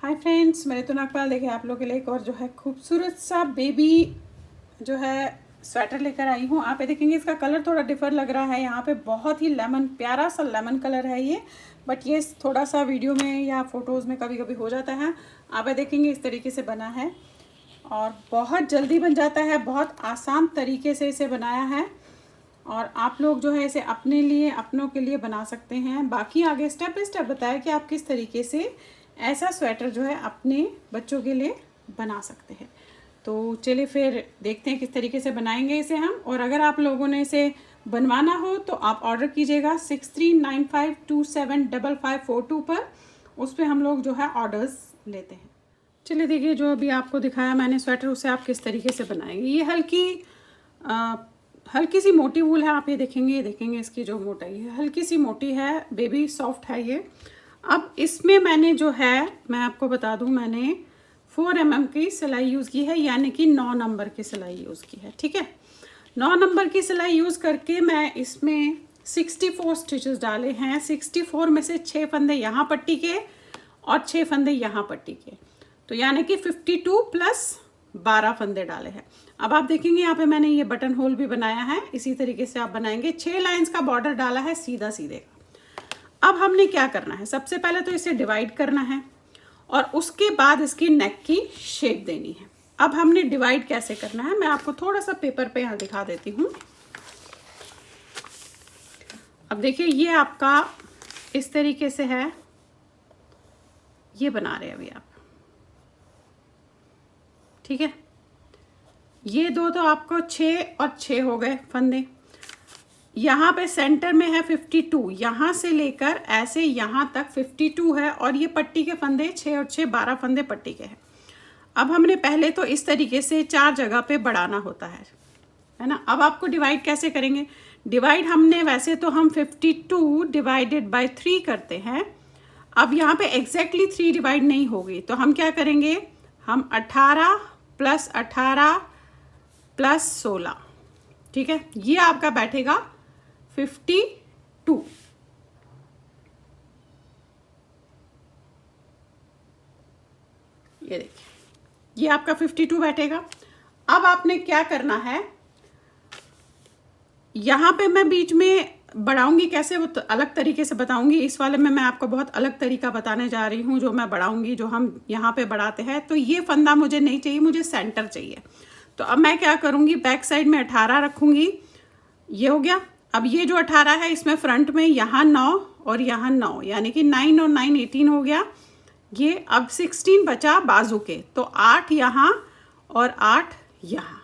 Hi friends, मैं रितु नागपाल देखिए आप लोग के लिए एक और जो है खूबसूरत सा बेबी जो है स्वेटर लेकर आई हूँ। आप ये देखेंगे इसका कलर थोड़ा डिफर लग रहा है। यहाँ पे बहुत ही लेमन, प्यारा सा लेमन कलर है ये, बट ये थोड़ा सा वीडियो में या फोटोज़ में कभी कभी हो जाता है। आप ये देखेंगे इस तरीके से बना है और बहुत जल्दी बन जाता है, बहुत आसान तरीके से इसे बनाया है और आप लोग जो है इसे अपने लिए, अपनों के लिए बना सकते हैं। बाकी आगे स्टेप बाय स्टेप बताया कि आप किस तरीके से ऐसा स्वेटर जो है अपने बच्चों के लिए बना सकते हैं। तो चलिए फिर देखते हैं किस तरीके से बनाएंगे इसे हम। और अगर आप लोगों ने इसे बनवाना हो तो आप ऑर्डर कीजिएगा 6395275542 पर। उस पर हम लोग जो है ऑर्डर्स लेते हैं। चलिए देखिए, जो अभी आपको दिखाया मैंने स्वेटर, उसे आप किस तरीके से बनाएंगे। ये हल्की सी मोटी वूल है। आप ये देखेंगे इसकी जो मोटाई है हल्की सी मोटी है, बेबी सॉफ्ट है ये। अब इसमें मैंने जो है, मैं आपको बता दूं, मैंने 4 mm की सिलाई यूज़ की है, यानी कि 9 नंबर की सिलाई यूज़ की है। ठीक है, 9 नंबर की सिलाई यूज़ करके मैं इसमें 64 स्टिचेस डाले हैं। 64 में से 6 फंदे यहाँ पट्टी के और 6 फंदे यहाँ पट्टी के, तो यानी कि 52 प्लस 12 फंदे डाले हैं। अब आप देखेंगे यहाँ पे मैंने ये बटन होल भी बनाया है, इसी तरीके से आप बनाएंगे। 6 लाइंस का बॉर्डर डाला है सीधा सीधे का। अब हमने क्या करना है, सबसे पहले तो इसे डिवाइड करना है और उसके बाद इसकी नेक की शेप देनी है। अब हमने डिवाइड कैसे करना है मैं आपको थोड़ा सा पेपर पे यहाँ दिखा देती हूँ। अब देखिए ये आपका इस तरीके से है, ये बना रहे हैं अभी आप, ठीक है। ये दो तो आपको 6 और 6 हो गए फंदे। यहाँ पे सेंटर में है 52, यहाँ से लेकर ऐसे यहाँ तक 52 है और ये पट्टी के फंदे 6 और 6 12 फंदे पट्टी के हैं। अब हमने पहले तो इस तरीके से 4 जगह पे बढ़ाना होता है ना। अब आपको डिवाइड कैसे करेंगे, डिवाइड हमने वैसे तो हम 52 डिवाइडेड बाय 3 करते हैं। अब यहाँ पे एग्जैक्टली 3 डिवाइड नहीं होगी, तो हम क्या करेंगे, हम 18 प्लस 18 प्लस 16, ठीक है, ये आपका बैठेगा 52। ये देखिए ये आपका 52 बैठेगा। अब आपने क्या करना है, यहाँ पे मैं बीच में बढ़ाऊंगी कैसे, वो तो अलग तरीके से बताऊंगी। इस वाले में मैं आपको बहुत अलग तरीका बताने जा रही हूँ जो मैं बढ़ाऊंगी, जो हम यहाँ पे बढ़ाते हैं। तो ये फंदा मुझे नहीं चाहिए, मुझे सेंटर चाहिए। तो अब मैं क्या करूँगी, बैक साइड में 18 रखूँगी, ये हो गया। अब ये जो 18 है इसमें फ्रंट में यहाँ 9 और यहाँ 9, यानी कि 9 और 9 18 हो गया ये। अब 16 बचा बाजू के, तो 8 यहाँ और 8 यहाँ।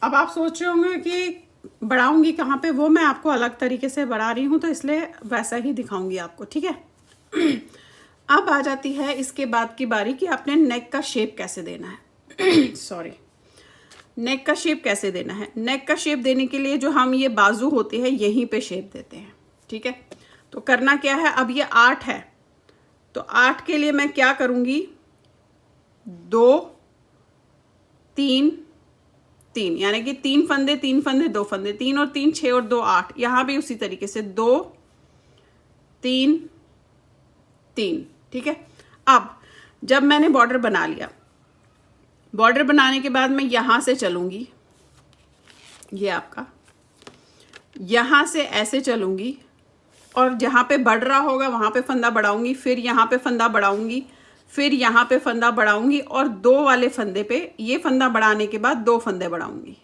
अब आप सोच रहे होंगे कि बढ़ाऊंगी कहाँ पे, वो मैं आपको अलग तरीके से बढ़ा रही हूँ, तो इसलिए वैसा ही दिखाऊंगी आपको, ठीक है। अब आ जाती है इसके बाद की बारी कि आपने नेक का शेप कैसे देना है। सॉरी, नेक का शेप कैसे देना है। नेक का शेप देने के लिए जो हम ये बाजू होती है यहीं पे शेप देते हैं, ठीक है। तो करना क्या है, अब ये 8 है, तो 8 के लिए मैं क्या करूँगी, 2 3 3, यानी कि 3 फंदे 3 फंदे 2 फंदे, 3 और 3 6 और 2 8। यहाँ भी उसी तरीके से 2 3 3, ठीक है। अब जब मैंने बॉर्डर बना लिया, बॉर्डर बनाने के बाद मैं यहाँ से चलूँगी, ये आपका यहाँ से ऐसे चलूँगी और जहाँ पे बढ़ रहा होगा वहाँ पे फंदा बढ़ाऊँगी, फिर यहाँ पे फंदा बढ़ाऊँगी, फिर यहाँ पे फंदा बढ़ाऊँगी और 2 वाले फंदे पे ये फंदा बढ़ाने के बाद 2 फंदे बढ़ाऊँगी।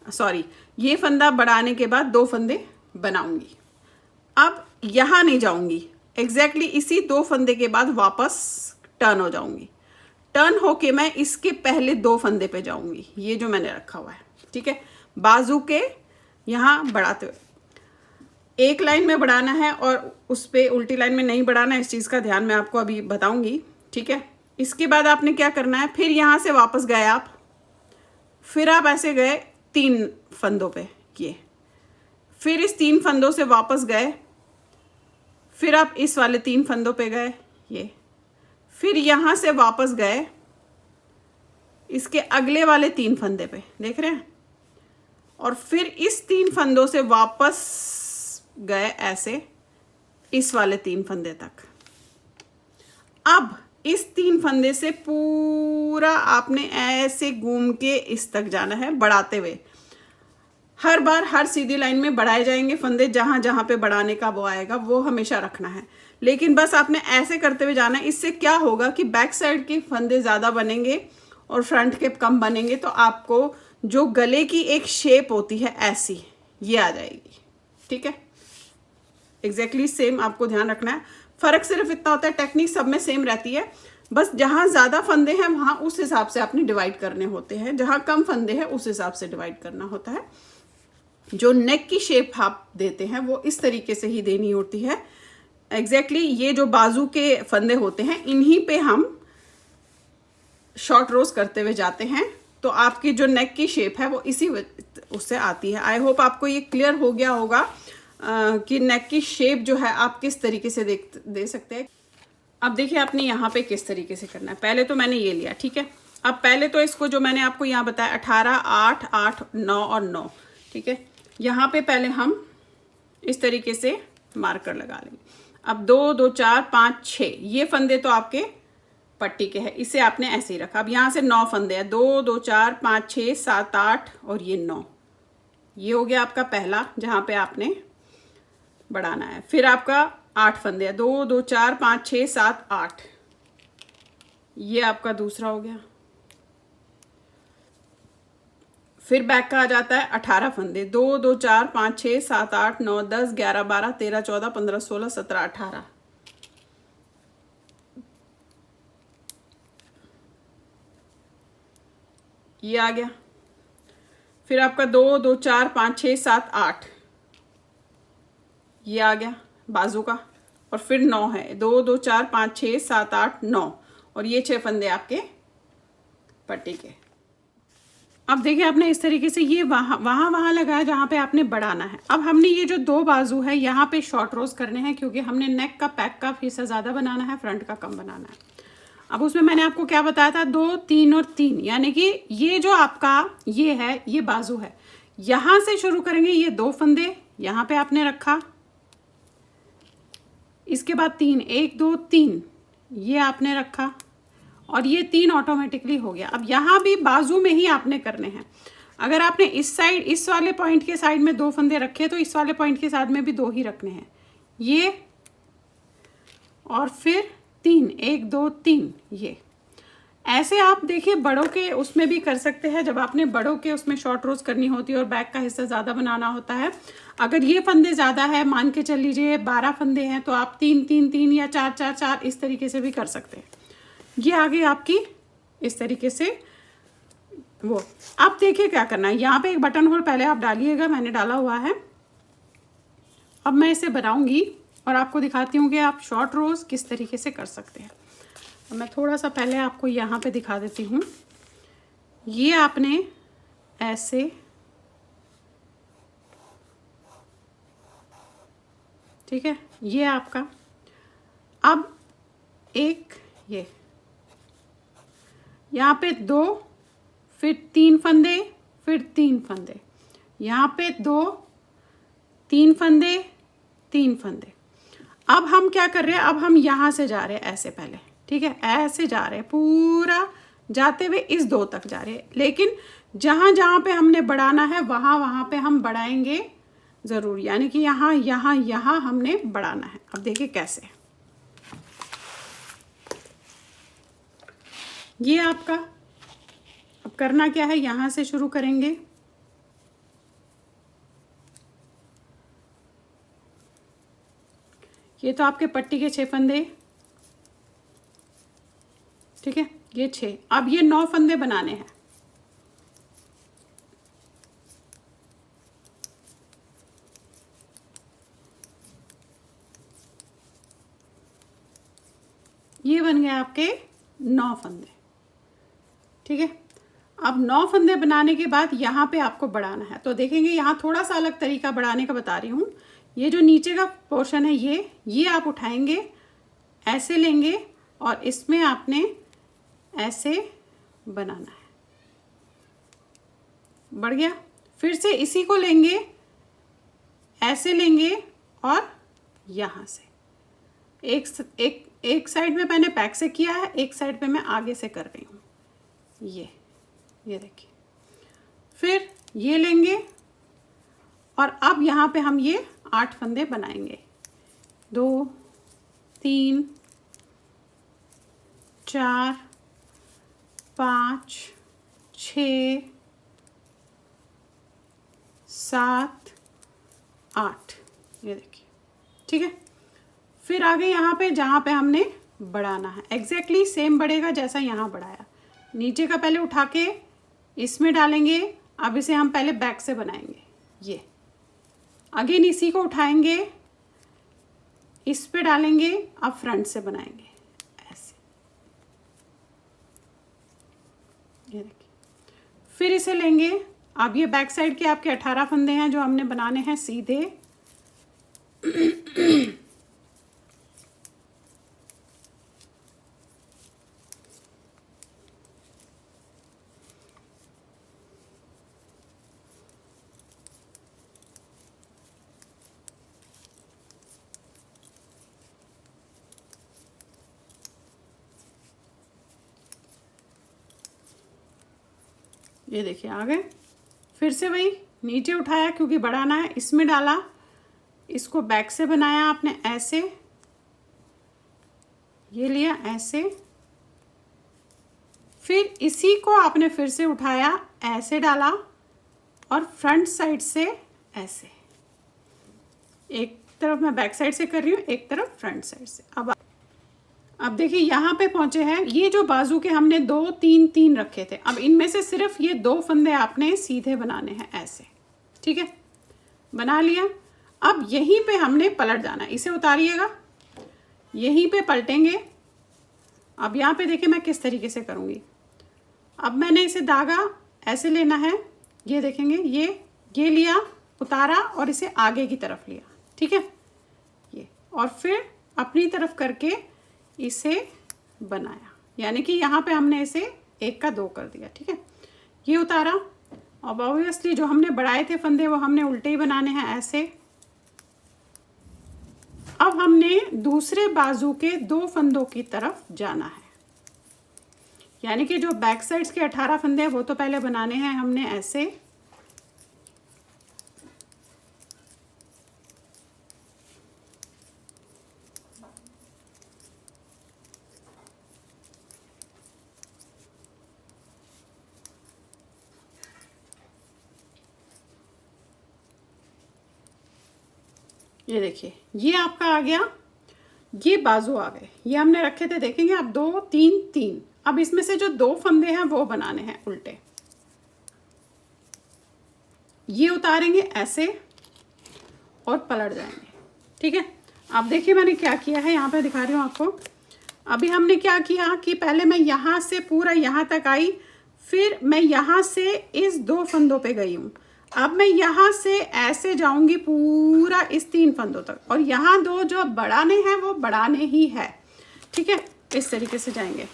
सॉरी, ये फंदा बढ़ाने के बाद 2 फंदे बनाऊँगी। अब यहाँ नहीं जाऊँगी, एग्जैक्टली इसी 2 फंदे के बाद वापस टर्न हो जाऊँगी। टर्न होके मैं इसके पहले 2 फंदे पे जाऊँगी, ये जो मैंने रखा हुआ है, ठीक है। बाजू के यहाँ बढ़ाते हुए एक लाइन में बढ़ाना है और उस पर उल्टी लाइन में नहीं बढ़ाना है। इस चीज़ का ध्यान मैं आपको अभी बताऊंगी, ठीक है। इसके बाद आपने क्या करना है, फिर यहाँ से वापस गए आप, फिर आप ऐसे गए 3 फंदों पे, ये, फिर इस 3 फंदों से वापस गए, फिर आप इस वाले 3 फंदों पे गए, ये, फिर यहाँ से वापस गए इसके अगले वाले 3 फंदे पे, देख रहे हैं, और फिर इस 3 फंदों से वापस गए ऐसे इस वाले 3 फंदे तक। अब इस 3 फंदे से पूरा आपने ऐसे घूम के इस तक जाना है बढ़ाते हुए। हर बार हर सीधी लाइन में बढ़ाए जाएंगे फंदे, जहां जहां पे बढ़ाने का वो आएगा वो हमेशा रखना है, लेकिन बस आपने ऐसे करते हुए जाना है। इससे क्या होगा कि बैक साइड के फंदे ज़्यादा बनेंगे और फ्रंट के कम बनेंगे, तो आपको जो गले की एक शेप होती है ऐसी, ये आ जाएगी। ठीक है, एग्जैक्टली सेम आपको ध्यान रखना है। फ़र्क सिर्फ इतना होता है, टेक्निक सब में सेम रहती है, बस जहाँ ज़्यादा फंदे हैं वहाँ उस हिसाब से आपने डिवाइड करने होते हैं, जहाँ कम फंदे हैं उस हिसाब से डिवाइड करना होता है। जो नेक की शेप आप देते हैं वो इस तरीके से ही देनी होती है। एग्जैक्टली ये जो बाजू के फंदे होते हैं इन्हीं पे हम शॉर्ट रोज करते हुए जाते हैं, तो आपकी जो नेक की शेप है वो इसी उससे आती है। आई होप आपको ये क्लियर हो गया होगा कि नेक की शेप जो है आप किस तरीके से दे सकते हैं। अब देखिए आपने यहाँ पे किस तरीके से करना है। पहले तो मैंने ये लिया, ठीक है। अब पहले तो इसको जो मैंने आपको यहाँ बताया 18, 8, 8, 9 और 9, ठीक है। यहाँ पे पहले हम इस तरीके से मार्कर लगा लेंगे। अब 2, 2, 4, 5, 6 ये फंदे तो आपके पट्टी के हैं, इसे आपने ऐसे ही रखा। अब यहाँ से 9 फंदे हैं, 2, 2, 4, 5, 6, 7, 8 और ये 9। ये हो गया आपका पहला जहाँ पे आपने बढ़ाना है। फिर आपका 8 फंदे हैं, 2, 2, 4, 5, 6, 7, 8। ये आपका दूसरा हो गया। फिर बैक का आ जाता है 18 फंदे, 2, 2, 4, 5, 6, 7, 8, 9, 10, 11, 12, 13, 14, 15, 16, 17, 18। ये आ गया। फिर आपका 2, 2, 4, 5, 6, 7, 8। ये आ गया बाजू का। और फिर 9 है, 2, 2, 4, 5, 6, 7, 8, 9 और ये 6 फंदे आपके पट्टी के। अब देखिए आपने इस तरीके से ये वहाँ लगाया जहाँ पे आपने बढ़ाना है। अब हमने ये जो 2 बाजू है यहाँ पे शॉर्ट रोज करने हैं, क्योंकि हमने नेक का पैक का हिस्सा ज़्यादा बनाना है, फ्रंट का कम बनाना है। अब उसमें मैंने आपको क्या बताया था, 2, 3 और 3, यानी कि ये जो आपका ये है ये बाजू है। यहाँ से शुरू करेंगे, ये 2 फंदे यहाँ पे आपने रखा, इसके बाद 3, 1, 2, 3 ये आपने रखा और ये 3 ऑटोमेटिकली हो गया। अब यहाँ भी बाजू में ही आपने करने हैं। अगर आपने इस साइड इस वाले पॉइंट के साइड में 2 फंदे रखे तो इस वाले पॉइंट के साइड में भी 2 ही रखने हैं, ये और फिर 3, 1, 2, 3 ये। ऐसे आप देखिए बड़ों के उसमें भी कर सकते हैं, जब आपने बड़ों के उसमें शॉर्ट रोज करनी होती है और बैक का हिस्सा ज़्यादा बनाना होता है। अगर ये फंदे ज़्यादा है, मान के चल लीजिए 12 फंदे हैं, तो आप 3, 3, 3 या 4, 4, 4 इस तरीके से भी कर सकते हैं। ये आ गई आपकी इस तरीके से वो। अब देखिए क्या करना है, यहाँ पे एक बटन होल पहले आप डालिएगा, मैंने डाला हुआ है। अब मैं इसे बनाऊंगी और आपको दिखाती हूँ कि आप शॉर्ट रोज किस तरीके से कर सकते हैं। अब मैं थोड़ा सा पहले आपको यहाँ पे दिखा देती हूँ। ये आपने ऐसे ठीक है, ये आपका। अब एक ये यहाँ पे 2, फिर 3 फंदे, फिर 3 फंदे, यहाँ पे 2, 3 फंदे, 3 फंदे। अब हम क्या कर रहे हैं, अब हम यहाँ से जा रहे हैं ऐसे पहले, ठीक है, ऐसे जा रहे हैं, पूरा जाते हुए इस 2 तक जा रहे हैं। लेकिन जहाँ जहाँ पे हमने बढ़ाना है वहाँ वहाँ पे हम बढ़ाएंगे ज़रूर, यानी कि यहाँ यहाँ यहाँ हमने बढ़ाना है। अब देखिए कैसे, ये आपका। अब करना क्या है, यहाँ से शुरू करेंगे, ये तो आपके पट्टी के 6 फंदे, ठीक है, ये 6। अब ये 9 फंदे बनाने हैं। ये बन गए आपके 9 फंदे, ठीक है। अब 9 फंदे बनाने के बाद यहाँ पे आपको बढ़ाना है, तो देखेंगे यहाँ थोड़ा सा अलग तरीका बढ़ाने का बता रही हूँ। ये जो नीचे का पोर्शन है ये आप उठाएंगे, ऐसे लेंगे और इसमें आपने ऐसे बनाना है। बढ़ गया। फिर से इसी को लेंगे, ऐसे लेंगे और यहाँ से एक साइड में मैंने बैक से किया है, एक साइड पे मैं आगे से कर रही हूँ। ये देखिए। फिर ये लेंगे और अब यहाँ पे हम ये 8 फंदे बनाएंगे। 2 3 4 5 6 7 8, ये देखिए। ठीक है, फिर आगे यहाँ पे जहाँ पे हमने बढ़ाना है एग्जैक्टली सेम बढ़ेगा जैसा यहाँ बढ़ाया। नीचे का पहले उठा के इसमें डालेंगे। अब इसे हम पहले बैक से बनाएंगे। ये अगेन इसी को उठाएंगे, इस पे डालेंगे, अब फ्रंट से बनाएंगे ऐसे। ये देखिए। फिर इसे लेंगे। अब ये बैक साइड के आपके 18 फंदे हैं जो हमने बनाने हैं सीधे। ये देखिए आ गए। फिर से वही नीचे उठाया क्योंकि बढ़ाना है, इसमें डाला, इसको बैक से बनाया आपने ऐसे, ये लिया ऐसे, फिर इसी को आपने फिर से उठाया ऐसे डाला और फ्रंट साइड से ऐसे। एक तरफ मैं बैक साइड से कर रही हूँ, एक तरफ फ्रंट साइड से। अब देखिए यहाँ पे पहुंचे हैं। ये जो बाजू के हमने 2 3 3 रखे थे, अब इनमें से सिर्फ ये 2 फंदे आपने सीधे बनाने हैं ऐसे। ठीक है, बना लिया। अब यहीं पे हमने पलट जाना है, इसे उतारिएगा, यहीं पे पलटेंगे। अब यहाँ पे देखिए मैं किस तरीके से करूँगी। अब मैंने इसे धागा ऐसे लेना है, ये देखेंगे, ये लिया, उतारा और इसे आगे की तरफ लिया। ठीक है, ये, और फिर अपनी तरफ करके इसे बनाया, यानी कि यहाँ पे हमने इसे 1 का 2 कर दिया। ठीक है, ये उतारा। अब ऑब्वियसली जो हमने बढ़ाए थे फंदे वो हमने उल्टे ही बनाने हैं ऐसे। अब हमने दूसरे बाजू के 2 फंदों की तरफ जाना है, यानी कि जो बैक साइड्स के 18 फंदे हैं वो तो पहले बनाने हैं हमने ऐसे। ये देखिए, ये आपका आ गया, ये बाजू आ गए। ये हमने रखे थे, देखेंगे अब 2 3 3। अब इसमें से जो 2 फंदे हैं वो बनाने हैं उल्टे। ये उतारेंगे ऐसे और पलट जाएंगे। ठीक है, अब देखिए मैंने क्या किया है, यहाँ पे दिखा रही हूँ आपको। अभी हमने क्या किया कि पहले मैं यहाँ से पूरा यहाँ तक आई, फिर मैं यहाँ से इस 2 फंदों पे गई हूँ। अब मैं यहाँ से ऐसे जाऊंगी पूरा इस 3 फंदों तक, और यहाँ 2 जो बढ़ाने हैं वो बढ़ाने ही है। ठीक है, इस तरीके से जाएंगे।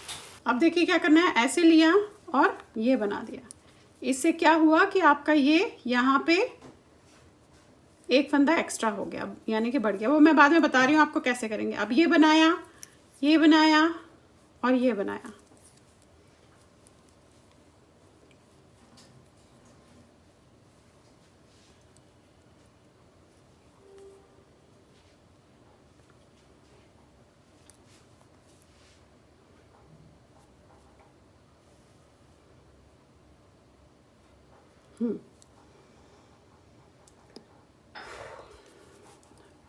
अब देखिए क्या करना है, ऐसे लिया और ये बना दिया। इससे क्या हुआ कि आपका ये यहाँ पे 1 फंदा एक्स्ट्रा हो गया, यानी कि बढ़ गया। वो मैं बाद में बता रही हूँ आपको कैसे करेंगे। अब ये बनाया, ये बनाया और ये बनाया।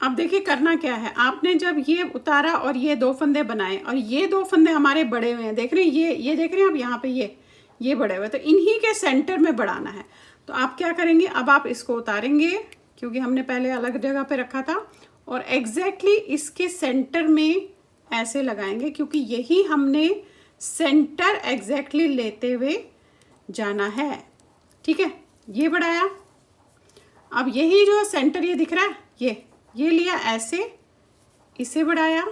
अब देखिए करना क्या है, आपने जब ये उतारा और ये 2 फंदे बनाए और ये 2 फंदे हमारे बड़े हुए हैं, देख रहे हैं, ये देख रहे हैं आप यहाँ पे, ये बड़े हुए, तो इन्हीं के सेंटर में बढ़ाना है। तो आप क्या करेंगे, अब आप इसको उतारेंगे क्योंकि हमने पहले अलग जगह पे रखा था, और एग्जैक्टली इसके सेंटर में ऐसे लगाएंगे, क्योंकि यही हमने सेंटर एग्जैक्टली लेते हुए जाना है। ठीक है, ये बढ़ाया। अब यही जो सेंटर ये दिख रहा है, ये लिया ऐसे, इसे बढ़ाया,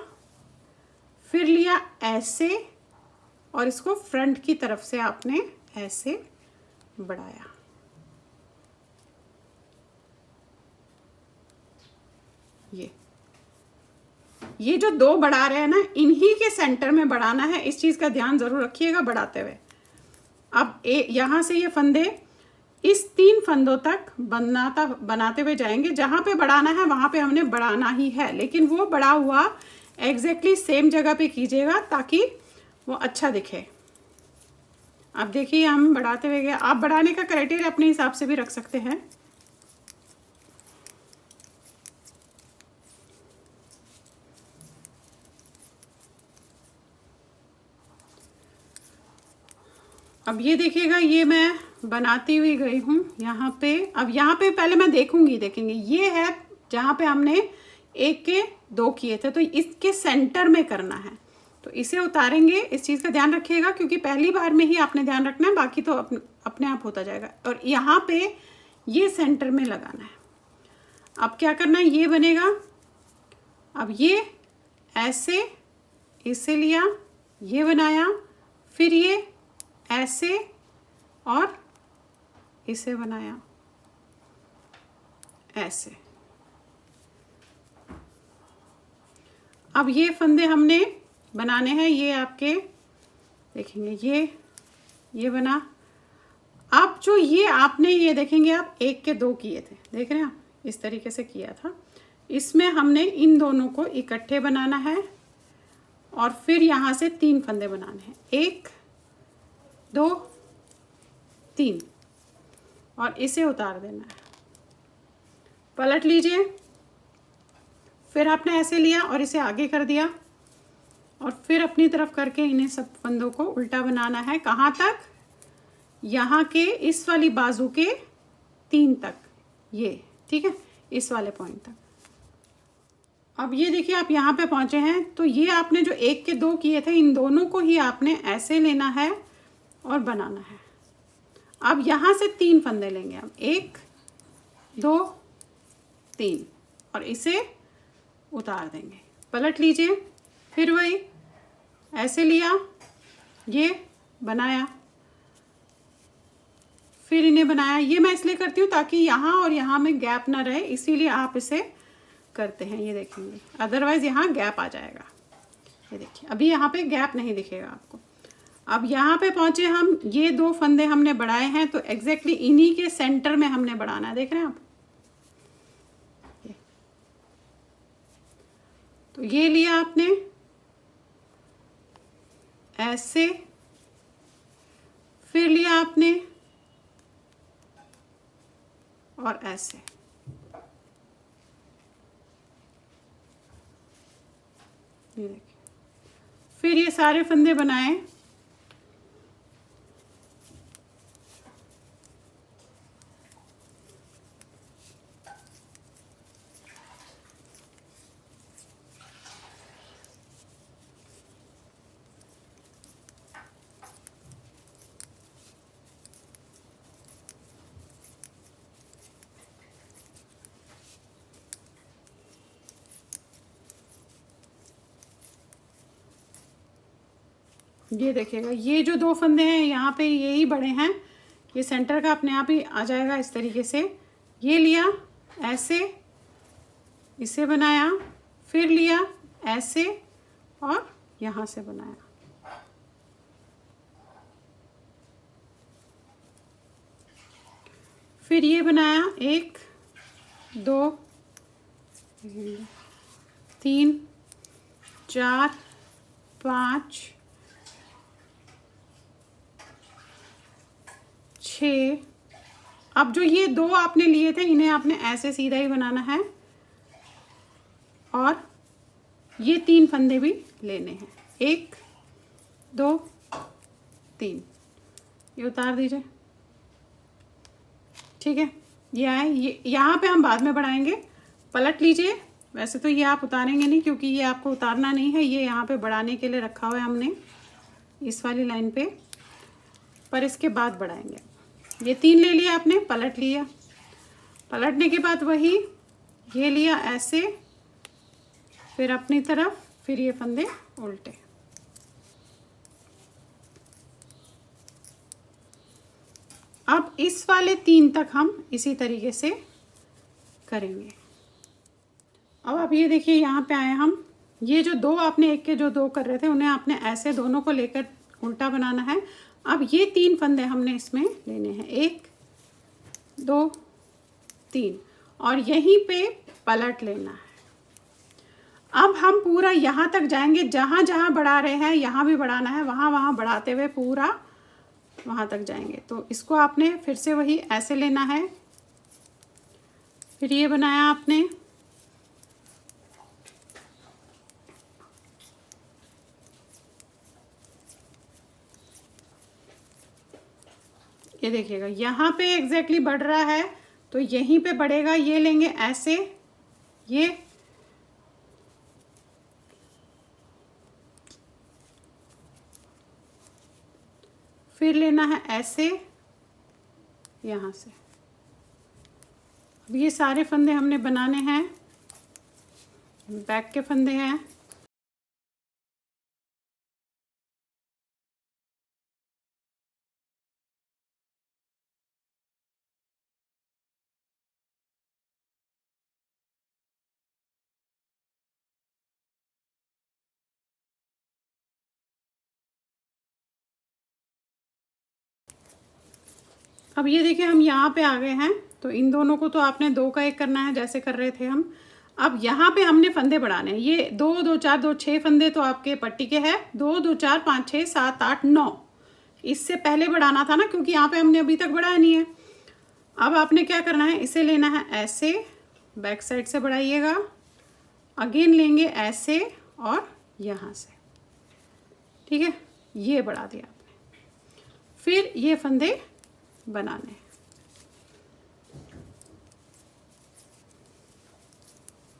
फिर लिया ऐसे और इसको फ्रंट की तरफ से आपने ऐसे बढ़ाया। ये जो दो बढ़ा रहे हैं ना, इन्हीं के सेंटर में बढ़ाना है, इस चीज़ का ध्यान ज़रूर रखिएगा बढ़ाते हुए। अब यहाँ से ये फंदे इस 3 फंदों तक बनाते हुए जाएंगे। जहाँ पे बढ़ाना है वहाँ पे हमने बढ़ाना ही है, लेकिन वो बढ़ा हुआ एग्जैक्टली सेम जगह पे कीजिएगा ताकि वो अच्छा दिखे। अब देखिए हम बढ़ाते हुए गए। आप बढ़ाने का क्राइटेरिया अपने हिसाब से भी रख सकते हैं। अब ये देखिएगा, ये मैं बनाती हुई गई हूँ यहाँ पे। अब यहाँ पे पहले मैं देखेंगे ये है जहाँ पे हमने 1 के 2 किए थे, तो इसके सेंटर में करना है। तो इसे उतारेंगे, इस चीज़ का ध्यान रखिएगा क्योंकि पहली बार में ही आपने ध्यान रखना है, बाकी तो अपने आप होता जाएगा। और यहाँ पे ये सेंटर में लगाना है। अब क्या करना है, ये बनेगा। अब ये ऐसे इसे लिया, ये बनाया, फिर ये ऐसे और इसे बनाया ऐसे। अब ये फंदे हमने बनाने हैं, ये आपके देखेंगे ये बना। अब जो ये आपने ये देखेंगे आप 1 के 2 किए थे, देख रहे हैं आप, इस तरीके से किया था। इसमें हमने इन दोनों को इकट्ठे बनाना है और फिर यहाँ से 3 फंदे बनाने हैं, 1 2 3, और इसे उतार देना है। पलट लीजिए, फिर आपने ऐसे लिया और इसे आगे कर दिया और फिर अपनी तरफ करके इन्हें सब फंदों को उल्टा बनाना है। कहाँ तक, यहाँ के इस वाली बाजू के 3 तक, ये ठीक है, इस वाले पॉइंट तक। अब ये देखिए आप यहाँ पे पहुँचे हैं, तो ये आपने जो 1 के 2 किए थे, इन दोनों को ही आपने ऐसे लेना है और बनाना है। अब यहाँ से 3 फंदे लेंगे हम, 1 2 3, और इसे उतार देंगे। पलट लीजिए, फिर वही ऐसे लिया, ये बनाया, फिर इन्हें बनाया। ये मैं इसलिए करती हूँ ताकि यहाँ और यहाँ में गैप ना रहे, इसीलिए आप इसे करते हैं। ये देखेंगे, अदरवाइज यहाँ गैप आ जाएगा। ये देखिए अभी यहाँ पे गैप नहीं दिखेगा आपको। अब यहाँ पे पहुँचे हम, ये 2 फंदे हमने बढ़ाए हैं, तो एग्जैक्टली इन्हीं के सेंटर में हमने बढ़ाना है, देख रहे हैं आप। तो ये लिया आपने ऐसे, फिर लिया आपने और ऐसे। ये देखिए, फिर ये सारे फंदे बनाए। ये देखिएगा, ये जो 2 फंदे हैं यहाँ पे यही बड़े हैं, ये सेंटर का अपने आप ही आ जाएगा इस तरीके से। ये लिया ऐसे, इसे बनाया, फिर लिया ऐसे और यहाँ से बनाया। फिर ये बनाया 1 2 3 4 5 6। अब जो ये 2 आपने लिए थे, इन्हें आपने ऐसे सीधा ही बनाना है और ये 3 फंदे भी लेने हैं, 1 2 3। ये उतार दीजिए, ठीक है। ये आए, ये यहाँ पे हम बाद में बढ़ाएंगे। पलट लीजिए। वैसे तो ये आप उतारेंगे नहीं क्योंकि ये आपको उतारना नहीं है, ये यहाँ पे बढ़ाने के लिए रखा हुआ है हमने इस वाली लाइन पे, पर इसके बाद बढ़ाएंगे। ये 3 ले लिया आपने, पलट लिया, पलटने के बाद वही ये लिया ऐसे, फिर अपनी तरफ, फिर ये फंदे उल्टे। अब इस वाले 3 तक हम इसी तरीके से करेंगे। अब आप ये देखिए यहाँ पे आए हम, ये जो दो आपने एक के जो दो कर रहे थे उन्हें आपने ऐसे दोनों को लेकर उल्टा बनाना है। अब ये 3 फंदे हमने इसमें लेने हैं, 1 2 3, और यहीं पे पलट लेना है। अब हम पूरा यहाँ तक जाएंगे, जहाँ जहाँ बढ़ा रहे हैं यहाँ भी बढ़ाना है, वहाँ वहाँ बढ़ाते हुए पूरा वहाँ तक जाएंगे। तो इसको आपने फिर से वही ऐसे लेना है, फिर ये बनाया आपने, ये देखिएगा यहाँ पे एग्जैक्टली बढ़ रहा है तो यहीं पे बढ़ेगा। ये लेंगे ऐसे, ये फिर लेना है ऐसे यहाँ से। अब ये सारे फंदे हमने बनाने हैं, बैक के फंदे हैं। अब ये देखिए हम यहाँ पे आ गए हैं, तो इन दोनों को तो आपने 2 का 1 करना है जैसे कर रहे थे हम। अब यहाँ पे हमने फंदे बढ़ाने हैं, ये 2 2 4 2 6 फंदे तो आपके पट्टी के हैं, 2 2 4 5 6 7 8 9, इससे पहले बढ़ाना था ना क्योंकि यहाँ पे हमने अभी तक बढ़ाया नहीं है। अब आपने क्या करना है, इसे लेना है ऐसे, बैक साइड से बढ़ाइएगा, अगेन लेंगे ऐसे और यहाँ से, ठीक है, ये बढ़ा दिया आपने। फिर ये फंदे बनाने,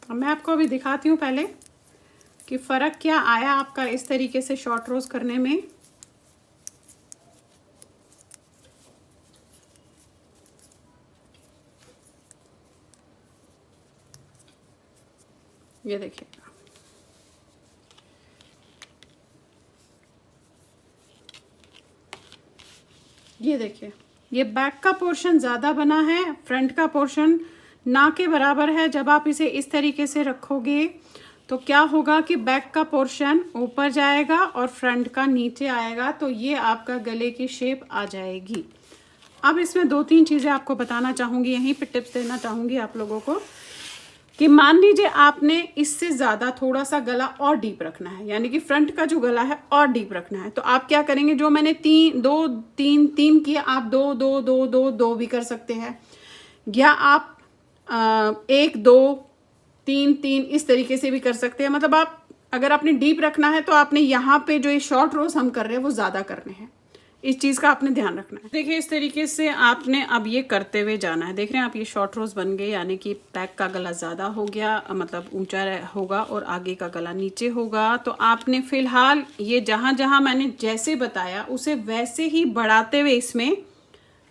अब मैं आपको अभी दिखाती हूँ पहले कि फ़र्क क्या आया आपका इस तरीके से शॉर्ट रोज करने में। ये देखिएगा, ये देखिए ये बैक का पोर्शन ज़्यादा बना है, फ्रंट का पोर्शन ना के बराबर है। जब आप इसे इस तरीके से रखोगे तो क्या होगा कि बैक का पोर्शन ऊपर जाएगा और फ्रंट का नीचे आएगा, तो ये आपका गले की शेप आ जाएगी। अब इसमें 2-3 चीज़ें आपको बताना चाहूँगी, यहीं पे टिप्स देना चाहूँगी आप लोगों को कि मान लीजिए आपने इससे ज़्यादा थोड़ा सा गला और डीप रखना है, यानी कि फ्रंट का जो गला है और डीप रखना है, तो आप क्या करेंगे, जो मैंने 3 किए, आप 2 2 2 2 2 भी कर सकते हैं, या आप 1 2 3 3 इस तरीके से भी कर सकते हैं। मतलब आप अगर आपने डीप रखना है तो आपने यहाँ पे जो ये शॉर्ट रोज हम कर रहे हैं वो ज़्यादा करने हैं, इस चीज़ का आपने ध्यान रखना है। देखिए इस तरीके से आपने अब ये करते हुए जाना है। देख रहे हैं आप, ये शॉर्ट रोज बन गए, यानी कि बैक का गला ज़्यादा हो गया, मतलब ऊंचा होगा और आगे का गला नीचे होगा। तो आपने फिलहाल ये जहाँ जहाँ मैंने जैसे बताया उसे वैसे ही बढ़ाते हुए इसमें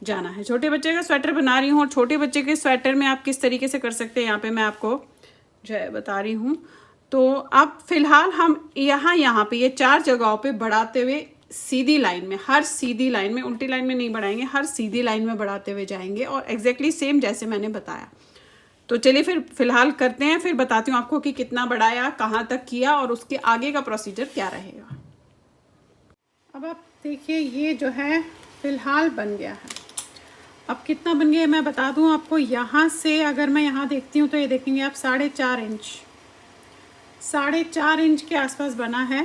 जाना है। छोटे बच्चे का स्वेटर बना रही हूँ और छोटे बच्चे के स्वेटर में आप किस तरीके से कर सकते हैं यहाँ पे मैं आपको जो है बता रही हूँ। तो अब फिलहाल हम यहाँ पे ये 4 जगहों पे बढ़ाते हुए सीधी लाइन में, हर सीधी लाइन में, उल्टी लाइन में नहीं बढ़ाएंगे, हर सीधी लाइन में बढ़ाते हुए जाएंगे और एग्जैक्टली सेम जैसे मैंने बताया। तो चलिए फिर फिलहाल करते हैं, फिर बताती हूँ आपको कि कितना बढ़ाया, कहाँ तक किया और उसके आगे का प्रोसीजर क्या रहेगा। अब आप देखिए ये जो है फिलहाल बन गया है। अब कितना बन गया मैं बता दूं आपको, यहाँ से अगर मैं यहाँ देखती हूँ तो ये देखेंगे आप 4.5 इंच, 4.5 इंच के आसपास बना है,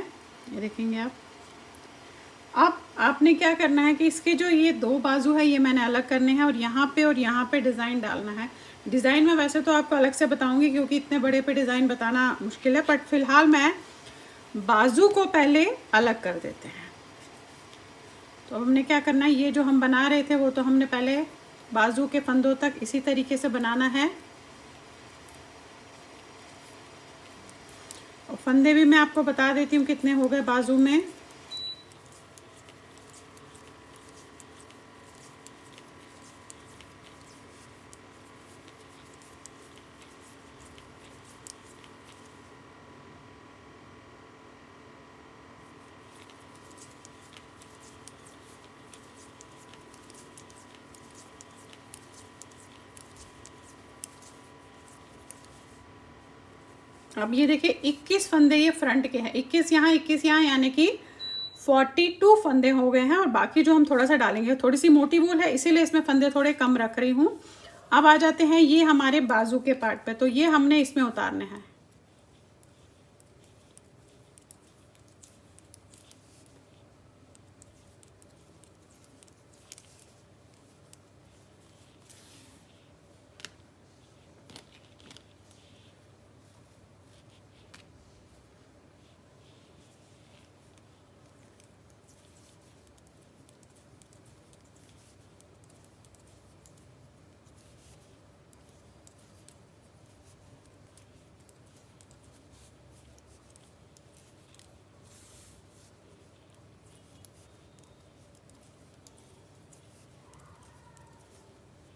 ये देखेंगे आप। अब आपने क्या करना है कि इसके जो ये 2 बाजू है ये मैंने अलग करने हैं और यहाँ पे डिज़ाइन डालना है। डिज़ाइन में वैसे तो आपको अलग से बताऊंगी क्योंकि इतने बड़े पे डिज़ाइन बताना मुश्किल है, बट फिलहाल मैं बाजू को पहले अलग कर देते हैं। तो हमने क्या करना है, ये जो हम बना रहे थे वो तो हमने पहले बाजू के फंदों तक इसी तरीके से बनाना है। और फंदे भी मैं आपको बता देती हूँ कितने हो गए बाजू में। अब ये देखिए 21 फंदे ये फ्रंट के हैं, 21 यहाँ 21 यहाँ, यानी कि 42 फंदे हो गए हैं। और बाकी जो हम थोड़ा सा डालेंगे, थोड़ी सी मोटी वूल है इसीलिए इसमें फंदे थोड़े कम रख रही हूँ। अब आ जाते हैं ये हमारे बाजू के पार्ट पे, तो ये हमने इसमें उतारने हैं।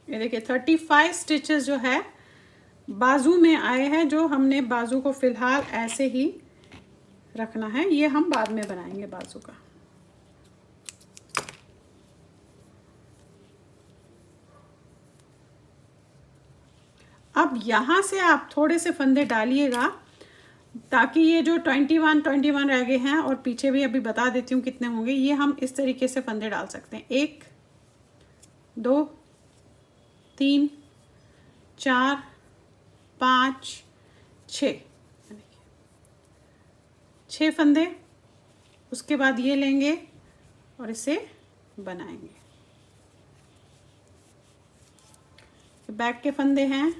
ये देखिए 35 स्टिचेस जो है बाजू में आए हैं, जो हमने बाजू को फिलहाल ऐसे ही रखना है, ये हम बाद में बनाएंगे बाजू का। अब यहाँ से आप थोड़े से फंदे डालिएगा ताकि ये जो 21 रह गए हैं, और पीछे भी अभी बता देती हूँ कितने होंगे, ये हम इस तरीके से फंदे डाल सकते हैं। 1 2 3 4 5 6 फंदे। उसके बाद ये लेंगे और इसे बनाएंगे। बैक के फंदे हैं,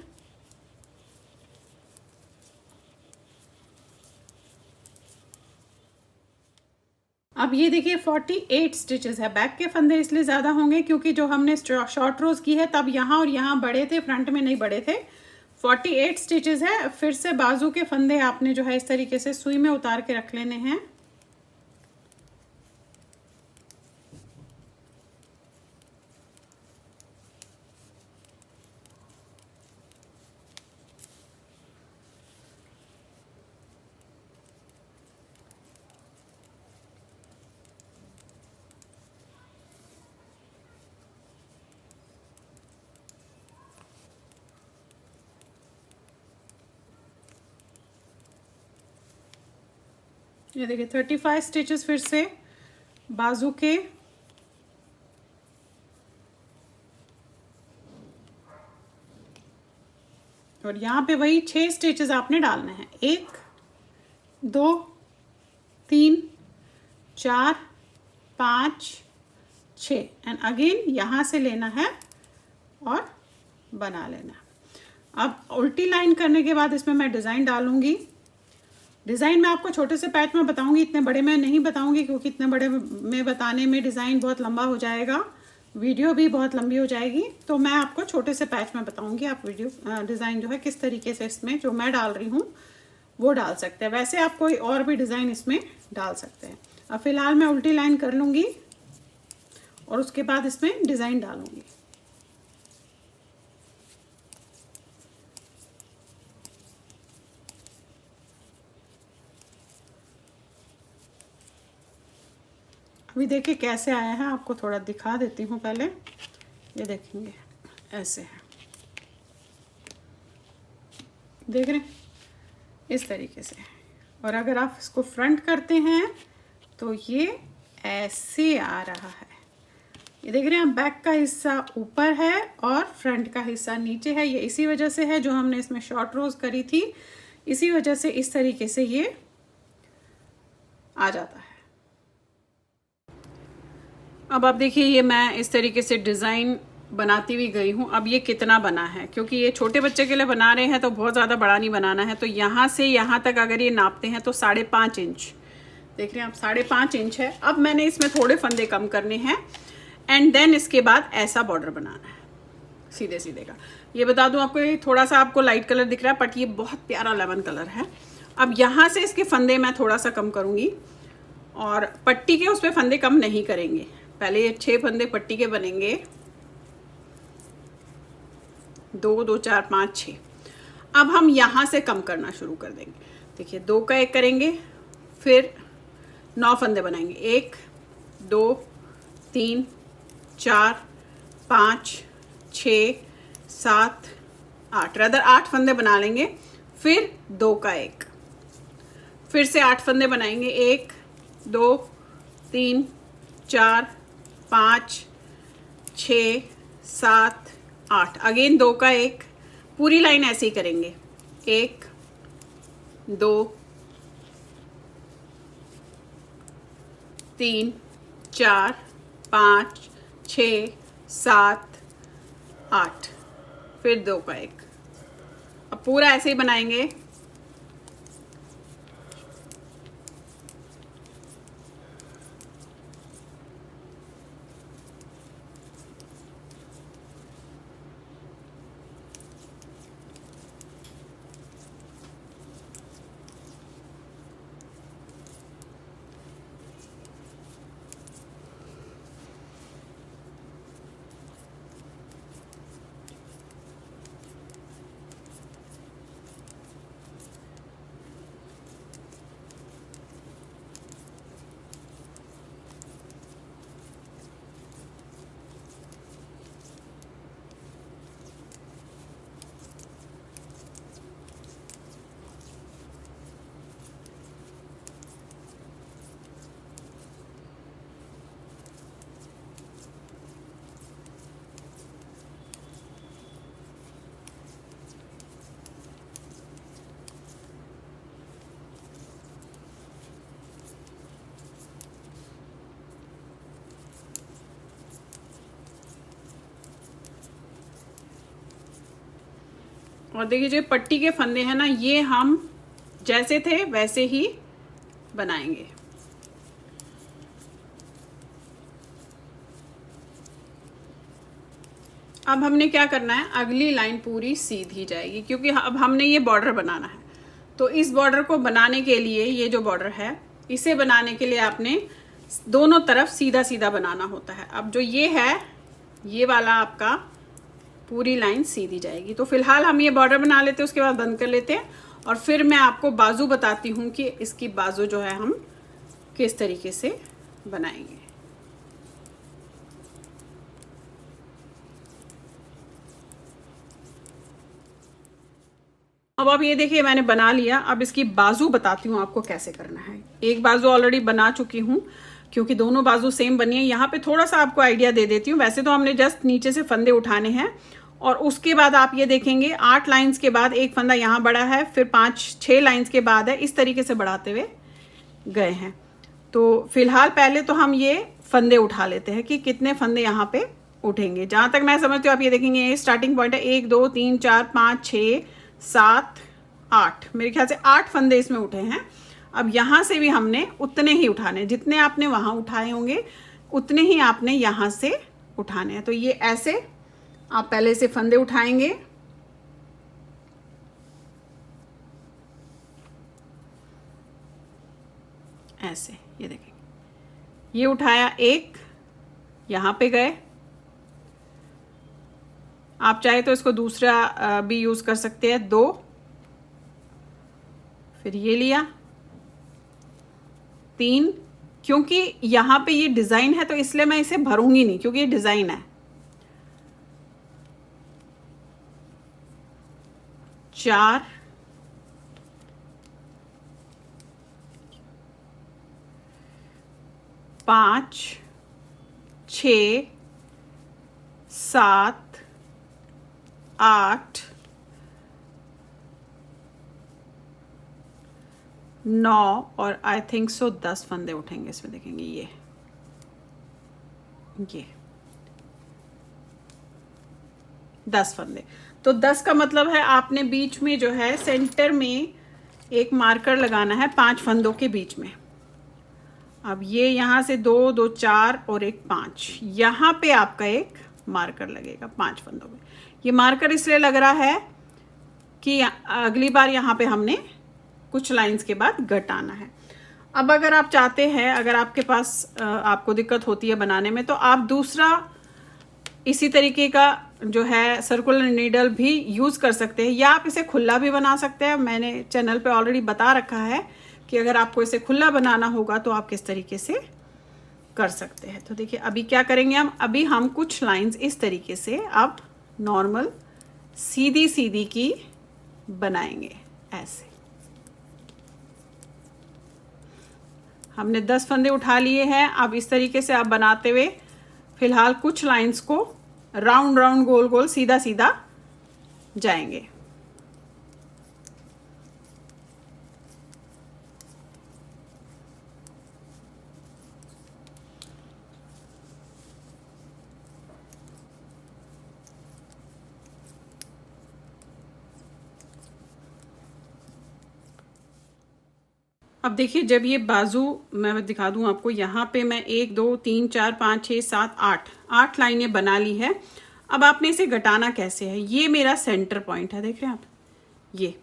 अब ये देखिए 48 स्टिचेस है। बैक के फंदे इसलिए ज़्यादा होंगे क्योंकि जो हमने शॉर्ट रोज की है तब यहाँ और यहाँ बड़े थे, फ्रंट में नहीं बड़े थे। 48 स्टिचेस है। फिर से बाजू के फंदे आपने जो है इस तरीके से सुई में उतार के रख लेने हैं। ये देखिए 35 स्टिचेस फिर से बाजू के, और यहाँ पे वही 6 स्टिचेस आपने डालने हैं। 1 2 3 4 5 6 एंड अगेन यहाँ से लेना है और बना लेना। अब उल्टी लाइन करने के बाद इसमें मैं डिज़ाइन डालूंगी। डिज़ाइन मैं आपको छोटे से पैच में बताऊंगी, इतने बड़े में नहीं बताऊंगी क्योंकि इतने बड़े में बताने में डिज़ाइन बहुत लंबा हो जाएगा, वीडियो भी बहुत लंबी हो जाएगी। तो मैं आपको छोटे से पैच में बताऊंगी। आप वीडियो डिज़ाइन जो है किस तरीके से इसमें जो मैं डाल रही हूँ वो डाल सकते हैं। वैसे आप कोई और भी डिज़ाइन इसमें डाल सकते हैं। अब फिलहाल मैं उल्टी लाइन कर लूँगी और उसके बाद इसमें डिज़ाइन डालूँगी। अभी देखिए कैसे आया है, आपको थोड़ा दिखा देती हूँ पहले। ये देखेंगे ऐसे है, देख रहे हैं इस तरीके से। और अगर आप इसको फ्रंट करते हैं तो ये ऐसे आ रहा है। ये देख रहे हैं, बैक का हिस्सा ऊपर है और फ्रंट का हिस्सा नीचे है। ये इसी वजह से है जो हमने इसमें शॉर्ट रोज करी थी, इसी वजह से इस तरीके से ये आ जाता है। अब आप देखिए ये मैं इस तरीके से डिज़ाइन बनाती हुई गई हूँ। अब ये कितना बना है, क्योंकि ये छोटे बच्चे के लिए बना रहे हैं तो बहुत ज़्यादा बड़ा नहीं बनाना है। तो यहाँ से यहाँ तक अगर ये नापते हैं तो 5.5 इंच, देख रहे हैं आप 5.5 इंच है। अब मैंने इसमें थोड़े फंदे कम करने हैं एंड देन इसके बाद ऐसा बॉर्डर बनाना है सीधे सीधे का। ये बता दूँ आपको, ये थोड़ा सा आपको लाइट कलर दिख रहा है बट ये बहुत प्यारा लेमन कलर है। अब यहाँ से इसके फंदे मैं थोड़ा सा कम करूँगी और पट्टी के उस पर फंदे कम नहीं करेंगे। पहले ये 6 फंदे पट्टी के बनेंगे, 2 2 4 5 6। अब हम यहाँ से कम करना शुरू कर देंगे। देखिए 2 का 1 करेंगे, फिर 9 फंदे बनाएंगे। 1 2 3 4 5 6 7 8, रदर 8 फंदे बना लेंगे। फिर 2 का 1, फिर से 8 फंदे बनाएंगे, 1 2 3 4 5 6 7 8, अगेन 2 का 1, पूरी लाइन ऐसे ही करेंगे, 1 2 3 4 5 6 7 8, फिर 2 का 1। अब पूरा ऐसे ही बनाएंगे। और देखिए जो पट्टी के फंदे हैं ना, ये हम जैसे थे वैसे ही बनाएंगे। अब हमने क्या करना है, अगली लाइन पूरी सीधी जाएगी, क्योंकि अब हमने ये बॉर्डर बनाना है। तो इस बॉर्डर को बनाने के लिए, ये जो बॉर्डर है इसे बनाने के लिए आपने दोनों तरफ सीधा सीधा बनाना होता है। अब जो ये है, ये वाला आपका पूरी लाइन सीधी जाएगी। तो फिलहाल हम ये बॉर्डर बना लेते हैं, उसके बाद बंद कर लेते हैं, और फिर मैं आपको बाजू बताती हूँ कि इसकी बाजू जो है हम किस तरीके से बनाएंगे। अब आप ये देखिए मैंने बना लिया। अब इसकी बाजू बताती हूँ आपको कैसे करना है। एक बाजू ऑलरेडी बना चुकी हूँ, क्योंकि दोनों बाजू सेम बनी है। यहाँ पे थोड़ा सा आपको आइडिया दे देती हूँ। वैसे तो हमने जस्ट नीचे से फंदे उठाने हैं, और उसके बाद आप ये देखेंगे 8 लाइंस के बाद एक फंदा यहाँ बढ़ा है, फिर 5-6 लाइंस के बाद है, इस तरीके से बढ़ाते हुए गए हैं। तो फिलहाल पहले तो हम ये फंदे उठा लेते हैं कि कितने फंदे यहाँ पे उठेंगे। जहाँ तक मैं समझती हूँ आप ये देखेंगे, ये स्टार्टिंग पॉइंट है 1 2 3 4 5 6 7 8, मेरे ख्याल से 8 फंदे इसमें उठे हैं। अब यहाँ से भी हमने उतने ही उठाने, जितने आपने वहाँ उठाए होंगे उतने ही आपने यहाँ से उठाने हैं। तो ये ऐसे आप पहले से फंदे उठाएंगे, ऐसे, ये देखेंगे ये उठाया 1, यहाँ पे गए। आप चाहे तो इसको दूसरा भी यूज कर सकते हैं, 2, फिर ये लिया 3, क्योंकि यहाँ पे ये डिजाइन है तो इसलिए मैं इसे भरूंगी नहीं, क्योंकि ये डिजाइन है। 4, 5 6 7 8 9 और आई थिंक सो 10 फंदे उठेंगे इसमें। देखेंगे ये 10 फंदे। तो 10 का मतलब है आपने बीच में जो है सेंटर में एक मार्कर लगाना है 5 फंदों के बीच में। अब ये यहाँ से 2 2 4 और एक 5, यहाँ पे आपका एक मार्कर लगेगा 5 फंदों में। ये मार्कर इसलिए लग रहा है कि अगली बार यहाँ पे हमने कुछ लाइंस के बाद घटाना है। अब अगर आप चाहते हैं, अगर आपके पास आपको दिक्कत होती है बनाने में, तो आप दूसरा इसी तरीके का जो है सर्कुलर नीडल भी यूज़ कर सकते हैं, या आप इसे खुला भी बना सकते हैं। मैंने चैनल पे ऑलरेडी बता रखा है कि अगर आपको इसे खुला बनाना होगा तो आप किस तरीके से कर सकते हैं। तो देखिए अभी क्या करेंगे हम, अभी हम कुछ लाइंस इस तरीके से अब नॉर्मल सीधी सीधी की बनाएंगे, ऐसे। हमने 10 फंदे उठा लिए हैं। अब इस तरीके से आप बनाते हुए फिलहाल कुछ लाइंस को राउंड राउंड गोल गोल सीधा सीधा जाएंगे। अब देखिए, जब ये बाजू मैं दिखा दूं आपको, यहाँ पे मैं 1 2 3 4 5 6 7 8 लाइनें बना ली है। अब आपने इसे घटाना कैसे है, ये मेरा सेंटर पॉइंट है, देख रहे हैं आप ये।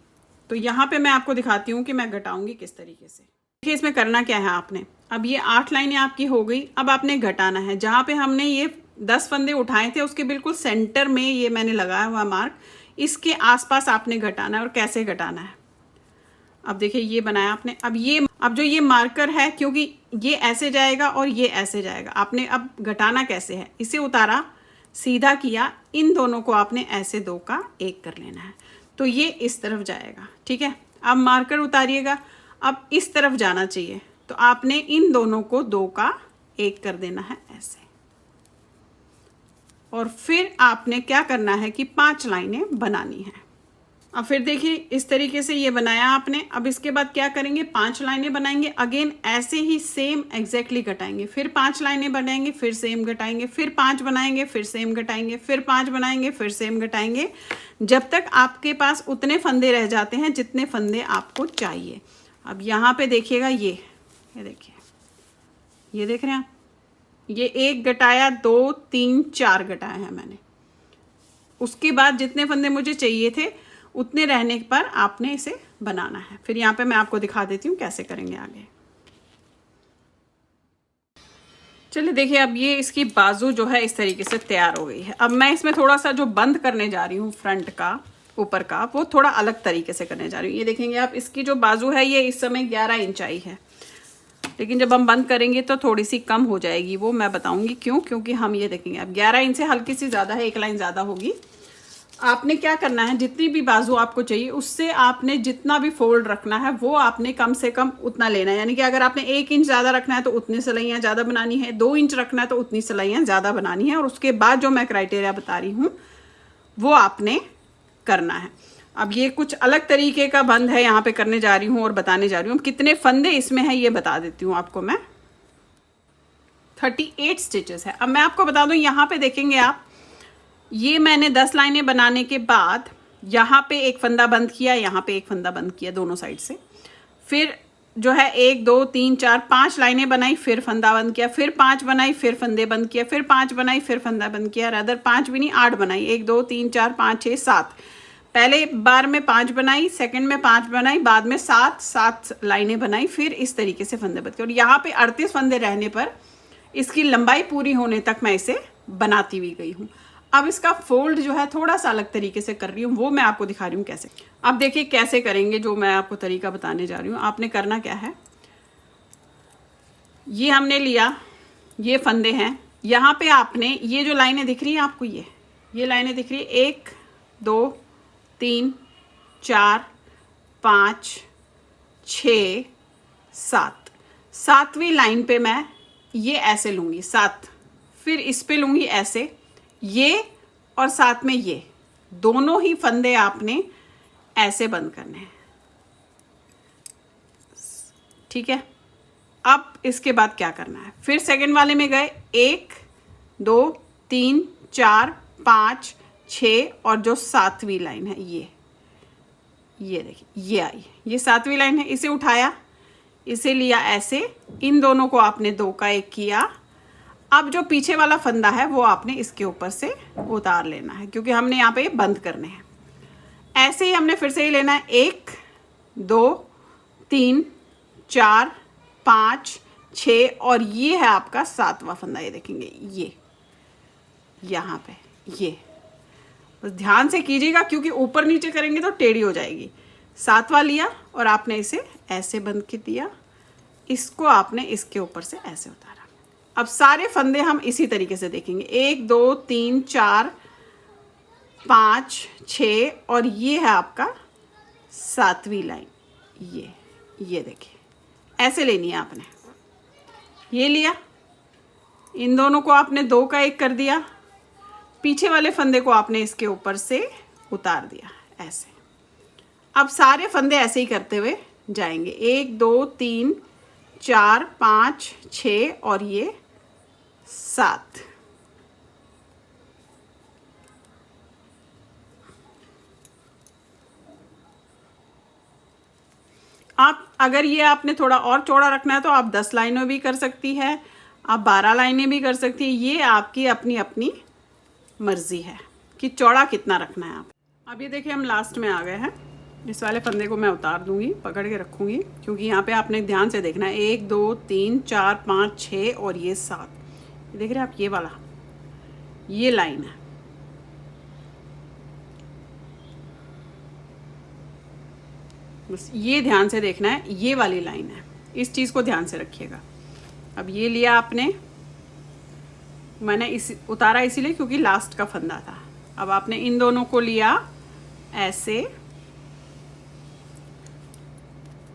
तो यहाँ पे मैं आपको दिखाती हूँ कि मैं घटाऊंगी किस तरीके से। देखिए इसमें करना क्या है आपने, अब ये 8 लाइनें आपकी हो गई। अब आपने घटाना है, जहाँ पे हमने ये 10 फंदे उठाए थे उसके बिल्कुल सेंटर में ये मैंने लगाया हुआ मार्क, इसके आसपास आपने घटाना है। और कैसे घटाना है, अब देखिए ये बनाया आपने। अब जो ये मार्कर है, क्योंकि ये ऐसे जाएगा और ये ऐसे जाएगा, आपने अब घटाना कैसे है, इसे उतारा, सीधा किया, इन दोनों को आपने ऐसे 2 का 1 कर लेना है, तो ये इस तरफ जाएगा। ठीक है, अब मार्कर उतारिएगा, अब इस तरफ जाना चाहिए, तो आपने इन दोनों को 2 का 1 कर देना है ऐसे। और फिर आपने क्या करना है कि 5 लाइनें बनानी है। अब फिर देखिए इस तरीके से ये बनाया आपने। अब इसके बाद क्या करेंगे, 5 लाइनें बनाएंगे, अगेन ऐसे ही सेम एग्जैक्टली घटाएंगे, फिर 5 लाइनें बनाएंगे, फिर सेम घटाएंगे, फिर 5 बनाएंगे, फिर सेम घटाएंगे, फिर 5 बनाएंगे, फिर सेम घटाएंगे, जब तक आपके पास उतने फंदे रह जाते हैं जितने फंदे आपको चाहिए। अब यहाँ पे देखिएगा, ये देखिए, ये देख रहे हैं आप, ये 1 घटाया, 2 3 4 घटाया है मैंने। उसके बाद जितने फंदे मुझे चाहिए थे उतने रहने पर आपने इसे बनाना है। फिर यहाँ पे मैं आपको दिखा देती हूँ कैसे करेंगे आगे। चलिए देखिए, अब ये इसकी बाजू जो है इस तरीके से तैयार हो गई है। अब मैं इसमें थोड़ा सा जो बंद करने जा रही हूँ फ्रंट का, ऊपर का, वो थोड़ा अलग तरीके से करने जा रही हूँ। ये देखेंगे आप, इसकी जो बाजू है ये इस समय 11 इंच आई है, लेकिन जब हम बंद करेंगे तो थोड़ी सी कम हो जाएगी, वो मैं बताऊंगी क्यों। क्योंकि हम ये देखेंगे अब 11 इंच से हल्की सी ज़्यादा है, 1 लाइन ज़्यादा होगी। आपने क्या करना है, जितनी भी बाजू आपको चाहिए उससे आपने जितना भी फोल्ड रखना है वो आपने कम से कम उतना लेना है। यानी कि अगर आपने 1 इंच ज़्यादा रखना है तो उतनी सिलाइयाँ ज़्यादा बनानी है, 2 इंच रखना है तो उतनी सिलाइयाँ ज़्यादा बनानी है। और उसके बाद जो मैं क्राइटेरिया बता रही हूँ वो आपने करना है। अब ये कुछ अलग तरीके का बंद है, यहाँ पे करने जा रही हूँ और बताने जा रही हूँ। कितने फंदे इसमें है ये बता देती हूँ आपको मैं। 38 स्टिचेस है। अब मैं आपको बता दूँ, यहाँ पे देखेंगे आप, ये मैंने 10 लाइनें बनाने के बाद यहाँ पे 1 फंदा बंद किया, यहाँ पे 1 फंदा बंद किया दोनों साइड से। फिर जो है 1 2 3 4 5 लाइनें बनाई, फिर फंदा बंद किया, फिर 5 बनाई, फिर फंदे बंद किया, फिर 5 बनाई, फिर फंदा बंद किया। रादर 5 भी नहीं, 8 बनाई, 1 2 3 4 5 6 7। पहले बार में 5 बनाई, सेकंड में 5 बनाई, बाद में 7 लाइनें बनाई, फिर इस तरीके से फंदे बंद किए। और यहाँ पे 38 फंदे रहने पर इसकी लंबाई पूरी होने तक मैं इसे बनाती हुई गई हूँ। अब इसका फोल्ड जो है थोड़ा सा अलग तरीके से कर रही हूँ, वो मैं आपको दिखा रही हूँ कैसे। अब देखिए कैसे करेंगे, जो मैं आपको तरीका बताने जा रही हूँ। आपने करना क्या है, ये हमने लिया, ये फंदे हैं, यहाँ पे आपने ये जो लाइनें दिख रही हैं आपको, ये लाइनें दिख रही है, 1 2 3 4 5 6 7। 7वीं लाइन पे मैं ये ऐसे लूँगी 7, फिर इस पे लूँगी ऐसे, ये और साथ में ये दोनों ही फंदे आपने ऐसे बंद करने हैं। ठीक है, अब इसके बाद क्या करना है, फिर सेकंड वाले में गए, 1 2 3 4 5 6 और जो 7वीं लाइन है ये देखिए, ये आई, ये 7वीं लाइन है। इसे उठाया, इसे लिया ऐसे, इन दोनों को आपने 2 का 1 किया। अब जो पीछे वाला फंदा है वो आपने इसके ऊपर से उतार लेना है, क्योंकि हमने यहाँ पे बंद करने हैं। ऐसे ही हमने फिर से ही लेना है, 1 2 3 4 5 6 और ये है आपका 7वां फंदा। ये देखेंगे, ये यहाँ पे, ये बस ध्यान से कीजिएगा क्योंकि ऊपर नीचे करेंगे तो टेढ़ी हो जाएगी। 7वां लिया और आपने इसे ऐसे बंद कर दिया, इसको आपने इसके ऊपर से ऐसे उतारा। अब सारे फंदे हम इसी तरीके से देखेंगे, 1 2 3 4 5 6 और ये है आपका 7वीं लाइन। ये देखिए ऐसे लेनी है आपने। ये लिया, इन दोनों को आपने 2 का 1 कर दिया, पीछे वाले फंदे को आपने इसके ऊपर से उतार दिया ऐसे। अब सारे फंदे ऐसे ही करते हुए जाएंगे, 1 2 3 4 5 6 और ये 7। आप अगर ये आपने थोड़ा और चौड़ा रखना है तो आप 10 लाइनें भी कर सकती है, आप 12 लाइनें भी कर सकती है, ये आपकी अपनी अपनी मर्जी है कि चौड़ा कितना रखना है आप। अब ये देखिए हम लास्ट में आ गए हैं, इस वाले फंदे को मैं उतार दूंगी, पकड़ के रखूंगी, क्योंकि यहाँ पे आपने ध्यान से देखना है 1 2 3 4 5 6 और ये 7, ये देख रहे हैं आप, ये वाला ये लाइन है। बस ये ध्यान से देखना है, ये वाली लाइन है, इस चीज़ को ध्यान से रखिएगा। अब ये लिया आपने, मैंने इस उतारा इसीलिए क्योंकि लास्ट का फंदा था। अब आपने इन दोनों को लिया ऐसे,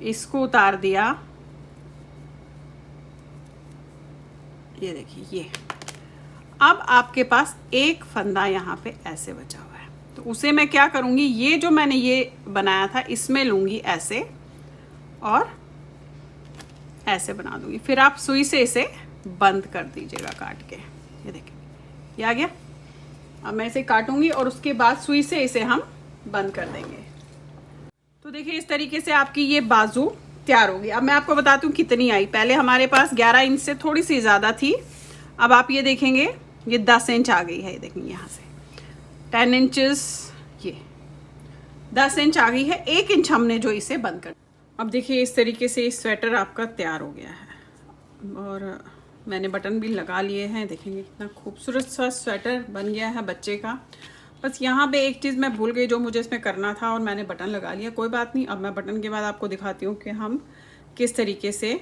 इसको उतार दिया, ये देखिए ये। अब आपके पास एक फंदा यहाँ पे ऐसे बचा हुआ है, तो उसे मैं क्या करूँगी, ये जो मैंने ये बनाया था इसमें लूँगी ऐसे और ऐसे बना दूँगी, फिर आप सुई से इसे बंद कर दीजिएगा काट के। ये देखिए ये आ गया। अब मैं इसे काटूँगी और उसके बाद सुई से इसे हम बंद कर देंगे। तो देखिए इस तरीके से आपकी ये बाजू तैयार होगी। अब मैं आपको बताती हूँ कितनी आई। पहले हमारे पास 11 इंच से थोड़ी सी ज़्यादा थी, अब आप ये देखेंगे ये 10 इंच आ गई है। ये देखेंगे यहाँ से 10 इंचेस, ये 10 इंच आ गई है। 1 इंच हमने जो इसे बंद कर। अब देखिए इस तरीके से स्वेटर आपका तैयार हो गया है और मैंने बटन भी लगा लिए हैं। देखेंगे कितना खूबसूरत सा स्वेटर बन गया है बच्चे का। बस यहाँ पे एक चीज़ मैं भूल गई जो मुझे इसमें करना था और मैंने बटन लगा लिया, कोई बात नहीं। अब मैं बटन के बाद आपको दिखाती हूँ कि हम किस तरीके से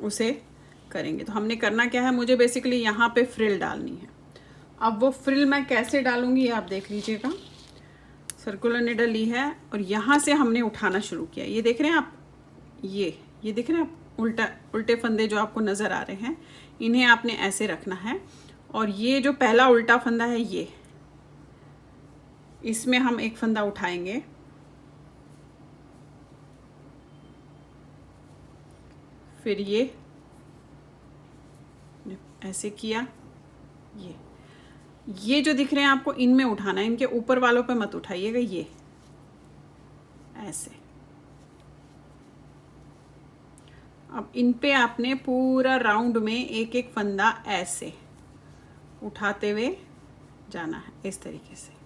उसे करेंगे। तो हमने करना क्या है, मुझे बेसिकली यहाँ पे फ्रिल डालनी है। अब वो फ्रिल मैं कैसे डालूँगी आप देख लीजिएगा। सर्कुलर निडल ली है और यहाँ से हमने उठाना शुरू किया। ये देख रहे हैं आप, ये देख रहे हैं आप, उल्टे फंदे जो आपको नज़र आ रहे हैं, इन्हें आपने ऐसे रखना है। और ये जो पहला उल्टा फंदा है ये, इसमें हम एक फंदा उठाएंगे, फिर ऐसे किया, ये जो दिख रहे हैं आपको इनमें उठाना है, इनके ऊपर वालों पे मत उठाइएगा, ये ऐसे। अब इन पे आपने पूरा राउंड में एक एक फंदा ऐसे उठाते हुए जाना है इस तरीके से।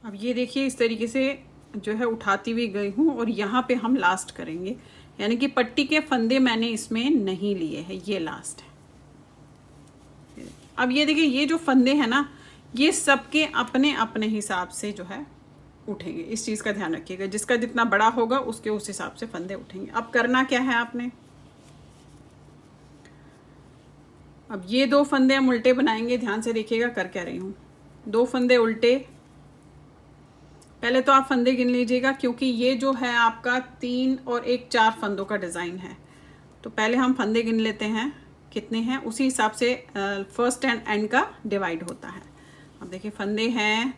अब ये देखिए इस तरीके से जो है उठाती हुई गई हूँ और यहाँ पे हम लास्ट करेंगे, यानी कि पट्टी के फंदे मैंने इसमें नहीं लिए हैं, ये लास्ट है। अब ये देखिए ये जो फंदे हैं ना, ये सबके अपने अपने हिसाब से जो है उठेंगे, इस चीज़ का ध्यान रखिएगा। जिसका जितना बड़ा होगा उसके उस हिसाब से फंदे उठेंगे। अब करना क्या है आपने, अब ये 2 फंदे हम उल्टे बनाएंगे, ध्यान से देखिएगा कर क्या रही हूँ। 2 फंदे उल्टे, पहले तो आप फंदे गिन लीजिएगा क्योंकि ये जो है आपका 3 और 1 4 फंदों का डिज़ाइन है। तो पहले हम फंदे गिन लेते हैं कितने हैं, उसी हिसाब से फर्स्ट एंड एंड का डिवाइड होता है। अब देखिए फंदे हैं,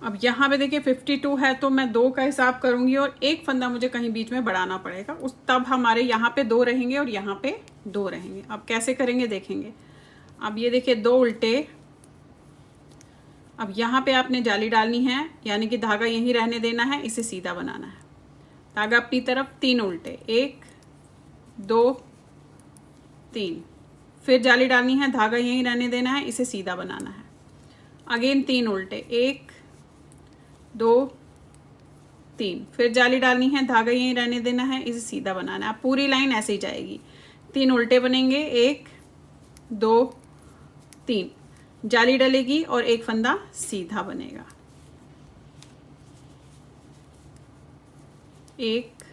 अब यहाँ पे देखिए 52 है तो मैं 2 का हिसाब करूँगी और एक फंदा मुझे कहीं बीच में बढ़ाना पड़ेगा, उस तब हमारे यहाँ पे 2 रहेंगे और यहाँ पे 2 रहेंगे। अब कैसे करेंगे देखेंगे। अब ये देखिए 2 उल्टे, अब यहाँ पे आपने जाली डालनी है, यानी कि धागा यहीं रहने देना है, इसे सीधा बनाना है। धागा अपनी तरफ, 3 उल्टे, 1 2 3, फिर जाली डालनी है, धागा यहीं रहने देना है, इसे सीधा बनाना है। अगेन 3 उल्टे, 1 2 3, फिर जाली डालनी है, धागा यहीं रहने देना है, इसे सीधा बनाना है। पूरी लाइन ऐसे ही जाएगी। 3 उल्टे बनेंगे, 1 2 3, जाली डलेगी और एक फंदा सीधा बनेगा। 1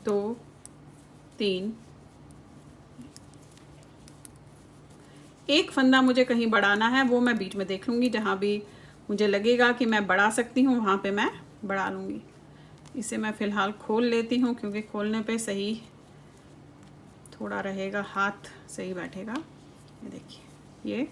2 3, एक फंदा मुझे कहीं बढ़ाना है, वो मैं बीच में देख लूँगी, जहाँ भी मुझे लगेगा कि मैं बढ़ा सकती हूँ वहाँ पे मैं बढ़ा लूँगी। इसे मैं फ़िलहाल खोल लेती हूँ क्योंकि खोलने पे सही थोड़ा रहेगा, हाथ सही बैठेगा। ये देखिए, ये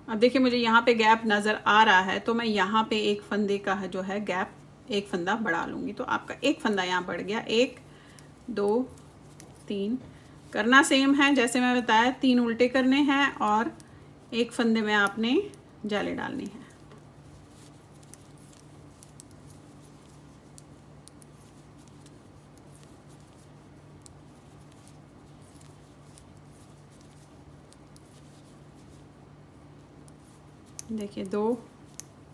अब देखिए मुझे यहाँ पे गैप नज़र आ रहा है, तो मैं यहाँ पे एक फंदे का जो है गैप, एक फंदा बढ़ा लूँगी। तो आपका एक फंदा यहाँ बढ़ गया। 1 2 3 करना सेम है जैसे मैं बताया, 3 उल्टे करने हैं और एक फंदे में आपने जाली डालनी है। देखिए 2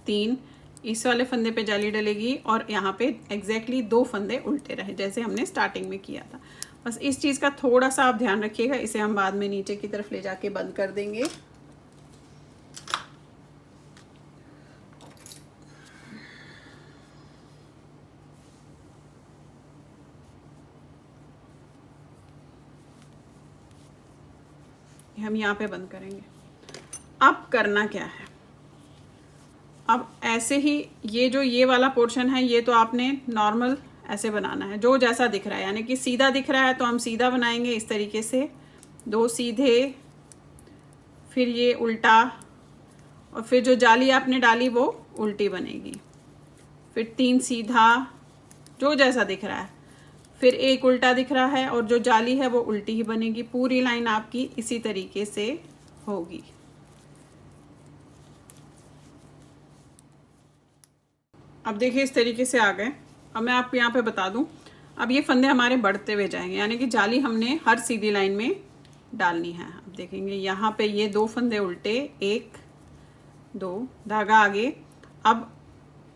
3 इस वाले फंदे पे जाली डलेगी और यहाँ पे एग्जैक्टली 2 फंदे उल्टे रहे जैसे हमने स्टार्टिंग में किया था। बस इस चीज़ का थोड़ा सा आप ध्यान रखिएगा। इसे हम बाद में नीचे की तरफ ले जाके बंद कर देंगे। हम यहाँ पे बंद करेंगे। अब करना क्या है, अब ऐसे ही ये वाला पोर्शन है, ये तो आपने नॉर्मल ऐसे बनाना है जो जैसा दिख रहा है, यानी कि सीधा दिख रहा है तो हम सीधा बनाएंगे इस तरीके से, 2 सीधे, फिर ये उल्टा, और फिर जो जाली आपने डाली वो उल्टी बनेगी, फिर 3 सीधा जो जैसा दिख रहा है, फिर एक उल्टा दिख रहा है और जो जाली है वो उल्टी ही बनेगी। पूरी लाइन आपकी इसी तरीके से होगी। अब देखिए इस तरीके से आ गए। अब मैं आपको यहाँ पे बता दूं, अब ये फंदे हमारे बढ़ते हुए जाएंगे, यानी कि जाली हमने हर सीधी लाइन में डालनी है। अब देखेंगे यहाँ पे ये 2 फंदे उल्टे, 1 2 धागा आगे। अब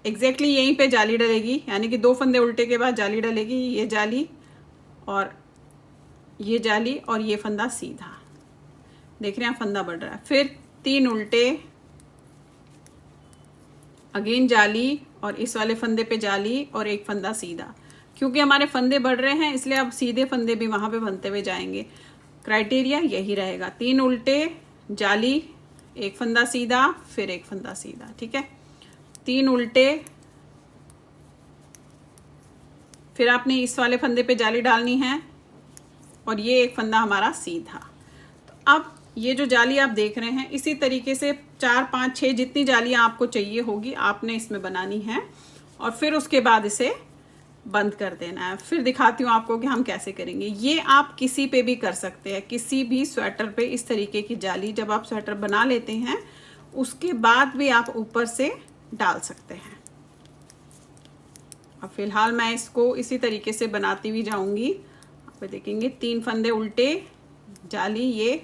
एग्जैक्टली यहीं पे जाली डलेगी, यानी कि 2 फंदे उल्टे के बाद जाली डलेगी, ये जाली और ये जाली और ये फंदा सीधा। देख रहे हैं फंदा बढ़ रहा है। फिर 3 उल्टे, अगेन जाली और इस वाले फंदे पे जाली और एक फंदा सीधा। क्योंकि हमारे फंदे बढ़ रहे हैं इसलिए अब सीधे फंदे भी वहां पे बनते हुए जाएंगे। क्राइटेरिया यही रहेगा, 3 उल्टे, जाली, एक फंदा सीधा, फिर एक फंदा सीधा। ठीक है, 3 उल्टे, फिर आपने इस वाले फंदे पे जाली डालनी है और ये एक फंदा हमारा सीधा। तो अब ये जो जाली आप देख रहे हैं इसी तरीके से 4 5 6 जितनी जालियां आपको चाहिए होगी आपने इसमें बनानी है और फिर उसके बाद इसे बंद कर देना है। फिर दिखाती हूँ आपको कि हम कैसे करेंगे। ये आप किसी पे भी कर सकते हैं, किसी भी स्वेटर पे इस तरीके की जाली जब आप स्वेटर बना लेते हैं उसके बाद भी आप ऊपर से डाल सकते हैं। अब फिलहाल मैं इसको इसी तरीके से बनाती हुई जाऊंगी। आप देखेंगे 3 फंदे उल्टे, जाली, ये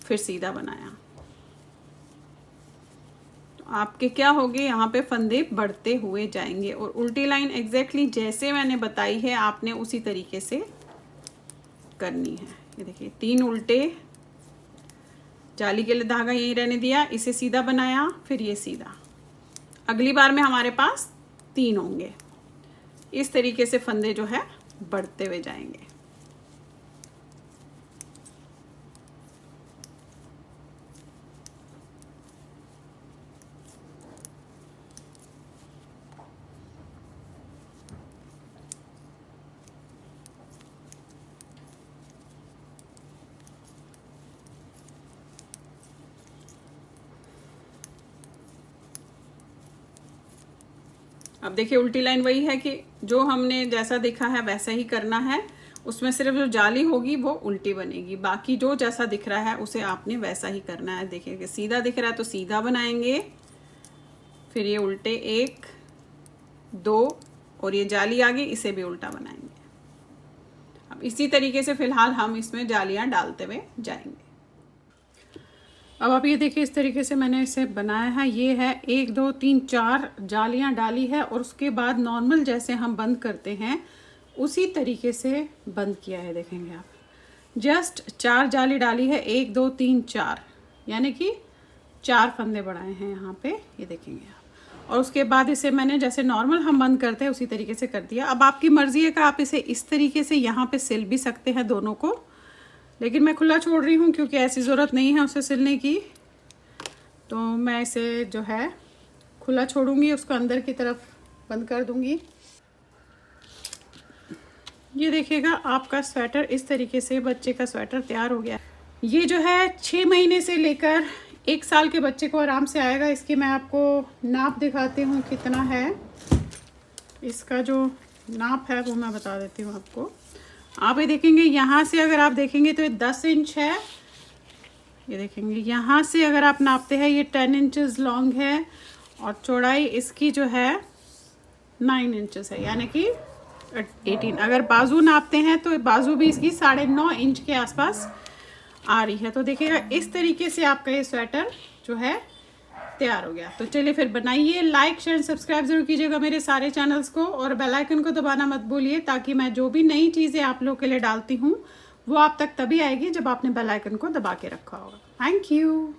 फिर सीधा बनाया, तो आपके क्या होगी, यहाँ पे फंदे बढ़ते हुए जाएंगे और उल्टी लाइन एग्जैक्टली जैसे मैंने बताई है आपने उसी तरीके से करनी है। ये देखिए 3 उल्टे, जाली के लिए धागा यहीं रहने दिया, इसे सीधा बनाया, फिर ये सीधा। अगली बार में हमारे पास 3 होंगे। इस तरीके से फंदे जो है बढ़ते हुए जाएंगे। अब देखिए उल्टी लाइन वही है कि जो हमने जैसा देखा है वैसा ही करना है। उसमें सिर्फ जो जाली होगी वो उल्टी बनेगी, बाकी जो जैसा दिख रहा है उसे आपने वैसा ही करना है। देखिए कि सीधा दिख रहा है तो सीधा बनाएंगे, फिर ये उल्टे 1 2 और ये जाली आ गई, इसे भी उल्टा बनाएंगे। अब इसी तरीके से फिलहाल हम इसमें जालियां डालते हुए जाएंगे। अब आप ये देखिए इस तरीके से मैंने इसे बनाया है। ये है 1 2 3 4 जालियां डाली है और उसके बाद नॉर्मल जैसे हम बंद करते हैं उसी तरीके से बंद किया है। देखेंगे आप, जस्ट 4 जाली डाली है, 1 2 3 4, यानी कि 4 फंदे बढ़ाए हैं यहाँ पे, ये देखेंगे आप। और उसके बाद इसे मैंने जैसे नॉर्मल हम बंद करते हैं उसी तरीके से कर दिया। अब आपकी मर्जी है कि आप इसे इस तरीके से यहाँ पे सिल भी सकते हैं दोनों को, लेकिन मैं खुला छोड़ रही हूँ क्योंकि ऐसी ज़रूरत नहीं है उसे सिलने की, तो मैं इसे जो है खुला छोड़ूंगी, उसको अंदर की तरफ बंद कर दूंगी। ये देखिएगा आपका स्वेटर इस तरीके से बच्चे का स्वेटर तैयार हो गया। ये जो है 6 महीने से लेकर 1 साल के बच्चे को आराम से आएगा। इसकी मैं आपको नाप दिखाती हूँ कितना है। इसका जो नाप है वो मैं बता देती हूँ आपको। आप ये देखेंगे यहाँ से अगर आप देखेंगे तो ये 10 इंच है। ये देखेंगे यहाँ से अगर आप नापते हैं ये 10 इंचेस लॉन्ग है और चौड़ाई इसकी जो है 9 इंचेस है, यानी कि 18। अगर बाजू नापते हैं तो बाजू भी इसकी 9.5 इंच के आसपास आ रही है। तो देखिएगा इस तरीके से आपका ये स्वेटर जो है तैयार हो गया। तो चलिए फिर बनाइए। लाइक शेयर सब्सक्राइब जरूर कीजिएगा मेरे सारे चैनल्स को और बेल आइकन को दबाना मत भूलिए, ताकि मैं जो भी नई चीज़ें आप लोगों के लिए डालती हूँ वो आप तक तभी आएगी जब आपने बेल आइकन को दबा के रखा होगा। Thank you.